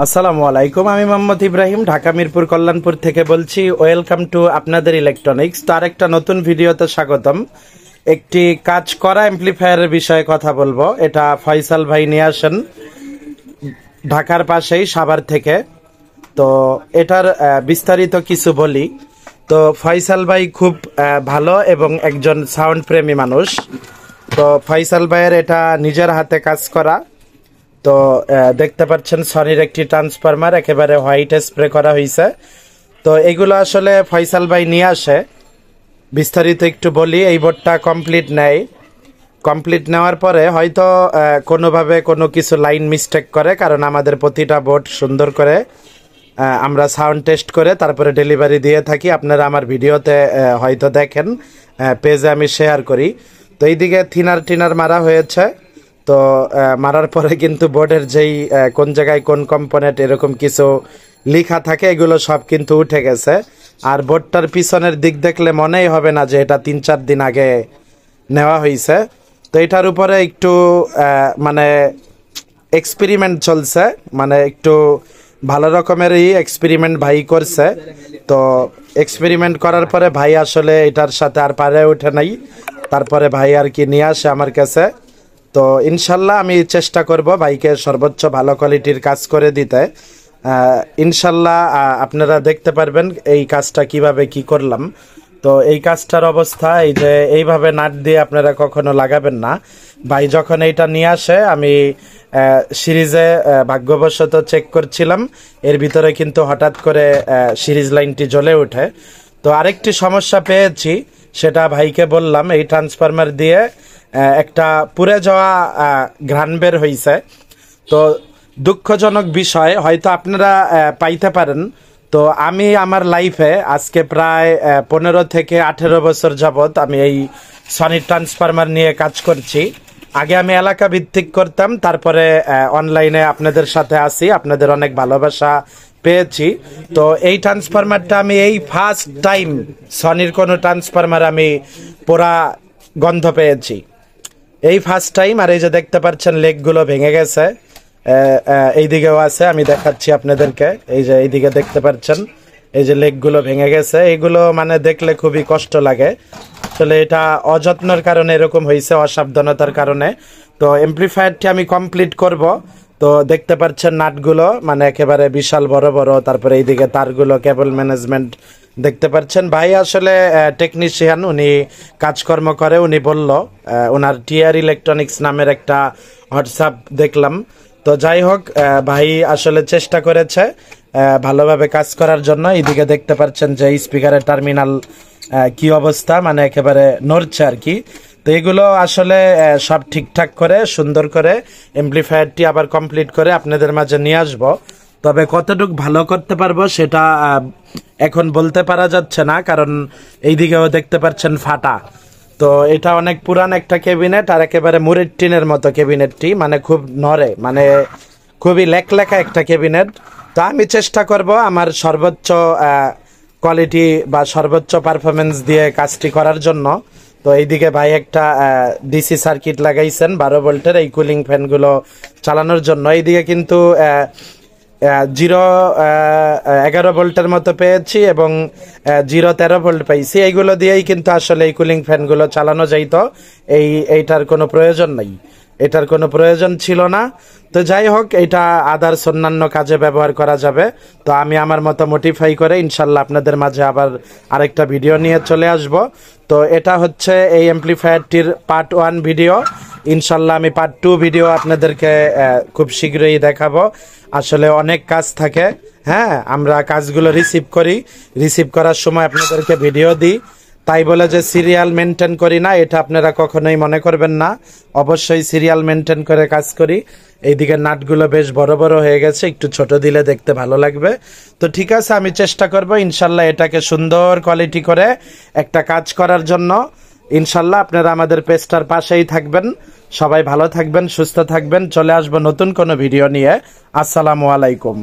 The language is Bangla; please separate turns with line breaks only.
আসসালামু আলাইকুম। আমি মোহাম্মদ ইব্রাহিম, ঢাকা মিরপুর কল্যাণপুর থেকে বলছি। ওয়েলকাম টু আপনাদের ইলেকট্রনিক্স। তার একটা নতুন ভিডিওতে স্বাগতম। একটি কাজ করা অ্যাম্প্লিফায়ারের বিষয়ে কথা বলবো। এটা ফয়সাল ভাই নিয়ে আসেন ঢাকার পাশেই, সাভার থেকে। তো এটার বিস্তারিত কিছু বলি। তো ফয়সাল ভাই খুব ভালো এবং একজন সাউন্ড প্রেমী মানুষ। তো ফয়সাল ভাইয়ের এটা নিজের হাতে কাজ করা। তো দেখতে পাচ্ছেন সনির একটি ট্রান্সফরমার একেবারে হোয়াইট স্প্রে করা হয়েছে। তো এগুলো আসলে ফয়সাল ভাই নিয়ে আসে। বিস্তারিত একটু বলি। এই বোর্ডটা কমপ্লিট নেওয়ার পরে হয়তো কোনোভাবে কোনো কিছু লাইন মিস্টেক করে, কারণ আমাদের প্রতিটা বোর্ড সুন্দর করে আমরা সাউন্ড টেস্ট করে তারপরে ডেলিভারি দিয়ে থাকি। আপনারা আমার ভিডিওতে হয়তো দেখেন, পেজে আমি শেয়ার করি। তো এইদিকে থিনার মারা হয়েছে। তো মারার পরে কিন্তু বোর্ডের যেই কোন জায়গায় কোন কম্পোনেন্ট এরকম কিছু লেখা থাকে, এগুলো সব কিন্তু উঠে গেছে। আর বোর্ডটার পিছনের দিক দেখলে মনেই হবে না যে এটা 3-4 দিন আগে নেওয়া হয়েছে। তো এটার উপরে একটু মানে এক্সপেরিমেন্ট চলছে, মানে একটু ভালো রকমেরই এক্সপেরিমেন্ট ভাই করছে। তো এক্সপেরিমেন্ট করার পরে ভাই আসলে এটার সাথে আর পারে ওঠে নাই। তারপরে ভাই আর কি নিয়ে আসে আমার কাছে। তো ইনশাল্লাহ আমি চেষ্টা করব ভাইকে সর্বোচ্চ ভালো কোয়ালিটির কাজ করে দিতে। ইনশাল্লাহ আপনারা দেখতে পারবেন এই কাজটা কিভাবে কি করলাম। তো এই কাজটার অবস্থা এই যে, এইভাবে নাট দিয়ে আপনারা কখনো লাগাবেন না। ভাই যখন এইটা নিয়ে আসে, আমি সিরিজে ভাগ্যবশত চেক করছিলাম, এর ভিতরে কিন্তু হঠাৎ করে সিরিজ লাইনটি জ্বলে ওঠে। তো আরেকটি সমস্যা পেয়েছি, সেটা ভাইকে বললাম। এই ট্রান্সফরমার দিয়ে একটা পুড়ে যাওয়া ঘ্রাণ বের হয়েছে। তো দুঃখজনক বিষয়, হয়তো আপনারা পাইতে পারেন। তো আমি আমার লাইফে আজকে প্রায় 15 থেকে 18 বছর যাবৎ আমি এই সনি ট্রান্সফরমার নিয়ে কাজ করছি। আগে আমি এলাকা ভিত্তিক করতাম, তারপরে অনলাইনে আপনাদের সাথে আসি, আপনাদের অনেক ভালোবাসা পেয়েছি। তো এই ট্রান্সফরমারটা আমি এই ফার্স্ট টাইম সনির কোনো ট্রান্সফরমার আমি পোড়া গন্ধ পেয়েছি, এই ফার্স্ট টাইম। আর এই যে দেখতে পাচ্ছেন লেগগুলো ভেঙে গেছে, এইদিকেও আছে, আমি দেখাচ্ছি আপনাদেরকে। এই যে এইদিকে দেখতে পাচ্ছেন, এই যে লেগগুলো ভেঙে গেছে। এইগুলো মানে দেখলে খুবই কষ্ট লাগে। আসলে এটা অযত্নের কারণে এরকম হয়েছে, অসাবধানতার কারণে। তো এমপ্লিফায়ারটি আমি কমপ্লিট করব। তো দেখতে পাচ্ছেন নাটগুলো মানে একেবারে বিশাল বড় বড়। তারপরে এইদিকে তারগুলো, কেবল ম্যানেজমেন্ট দেখতে পাচ্ছেন। ভাই আসলে টেকনিশিয়ান, উনি কাজকর্ম করে। উনি বলল ওনার টিআর ইলেকট্রনিক্স নামের একটা হোয়াটসঅ্যাপ দেখলাম। তো যাই হোক, ভাই আসলে চেষ্টা করেছে ভালোভাবে কাজ করার জন্য। এইদিকে দেখতে পাচ্ছেন যে স্পিকারের টার্মিনাল কি অবস্থা, মানে একেবারে নড়ছে আর কি। তো এগুলো আসলে সব ঠিকঠাক করে সুন্দর করে এমপ্লিফায়ারটি আবার কমপ্লিট করে আপনাদের মাঝে নিয়ে আসব। তবে কতটুকু ভালো করতে পারবো সেটা এখন বলতে পারা যাচ্ছে না, কারণ এইদিকেও দেখতে পাচ্ছেন ফাটা। তো এটা অনেক পুরান একটা ক্যাবিনেট, আর একেবারে মুড়ের টিনের মতো ক্যাবিনেটটি, মানে খুব নড়ে, মানে খুবই লেখা একটা ক্যাবিনেট। তো আমি চেষ্টা করব আমার সর্বোচ্চ কোয়ালিটি বা সর্বোচ্চ পারফরমেন্স দিয়ে কাজটি করার জন্য। তো এইদিকে ভাই একটা ডিসি সার্কিট লাগাইছেন 12 ভোল্টের, এই কুলিং ফ্যানগুলো চালানোর জন্য। এইদিকে কিন্তু 0-11 ভোল্টের মতো পেয়েছি এবং 0-13 ভোল্ট পাইছি। এইগুলো দিয়েই কিন্তু আসলে এই কুলিং ফ্যানগুলো চালানো যাইত। এইটার কোনো প্রয়োজন নাই, এটার কোনো প্রয়োজন ছিল না। তো যাই হোক, এটা আদার্স অন্যান্য কাজে ব্যবহার করা যাবে। তো আমি আমার মতো মডিফাই করে ইনশাল্লাহ আপনাদের মাঝে আবার আরেকটা ভিডিও নিয়ে চলে আসব। তো এটা হচ্ছে এই অ্যাম্প্লিফায়ারটির পার্ট 1 ভিডিও। ইনশাল্লাহ আমি পার্ট 2 ভিডিও আপনাদেরকে খুব শীঘ্রই দেখাবো। আসলে অনেক কাজ থাকে, হ্যাঁ, আমরা কাজগুলো রিসিভ করার সময় আপনাদেরকে ভিডিও দিই। তাই বলে যে সিরিয়াল মেনটেন করি না, এটা আপনারা কখনোই মনে করবেন না। অবশ্যই সিরিয়াল মেনটেন করে কাজ করি। এইদিকে নাটগুলো বেশ বড় বড় হয়ে গেছে, একটু ছোট দিলে দেখতে ভালো লাগবে। তো ঠিক আছে, আমি চেষ্টা করব ইনশাল্লাহ এটাকে সুন্দর কোয়ালিটি করে একটা কাজ করার জন্য। ইনশাল্লাহ আপনারা আমাদের পেজটার পাশেই থাকবেন। সবাই ভালো থাকবেন, সুস্থ থাকবেন। চলে আসবো নতুন কোনো ভিডিও নিয়ে। আসসালামু আলাইকুম।